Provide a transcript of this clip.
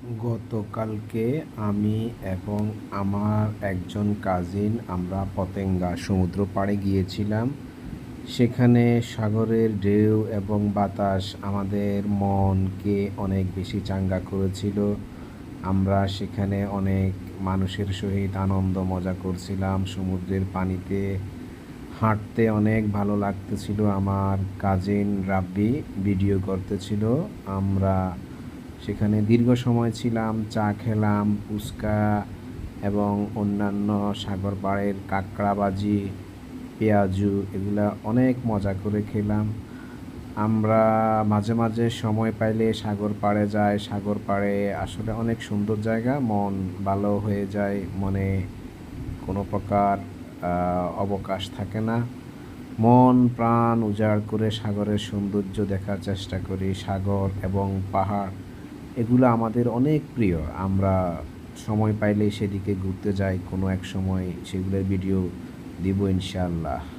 গতকালকে আমি এবং আমার একজন কাজিন আমরা পতেঙ্গা সমুদ্র পাড়ে গিয়েছিলাম। সেখানে সাগরের ঢেউ এবং বাতাস আমাদের মনকে অনেক বেশি চাঙ্গা করেছিল। আমরা সেখানে অনেক মানুষের সহিত আনন্দ মজা করছিলাম। সমুদ্রের পানিতে হাঁটতে অনেক ভালো লাগতেছিল। আমার কাজিন রাব্বি ভিডিও করতেছিল। আমরা সেখানে দীর্ঘ সময় ছিলাম, চা খেলাম, ফুচকা এবং অন্যান্য সাগর পাড়ের কাঁকড়াবাজি, পেঁয়াজু এগুলা অনেক মজা করে খেলাম। আমরা মাঝে মাঝে সময় পাইলে সাগর পাড়ে যাই। সাগর পাড়ে আসলে অনেক সুন্দর জায়গা, মন ভালো হয়ে যায়, মনে কোনো প্রকার অবকাশ থাকে না। মন প্রাণ উজাড় করে সাগরের সৌন্দর্য দেখার চেষ্টা করি। সাগর এবং পাহাড় এগুলো আমাদের অনেক প্রিয়। আমরা সময় পাইলেই সেদিকে ঘুরতে যাই। কোনো এক সময় সেগুলোর ভিডিও দিব ইনশাআল্লাহ।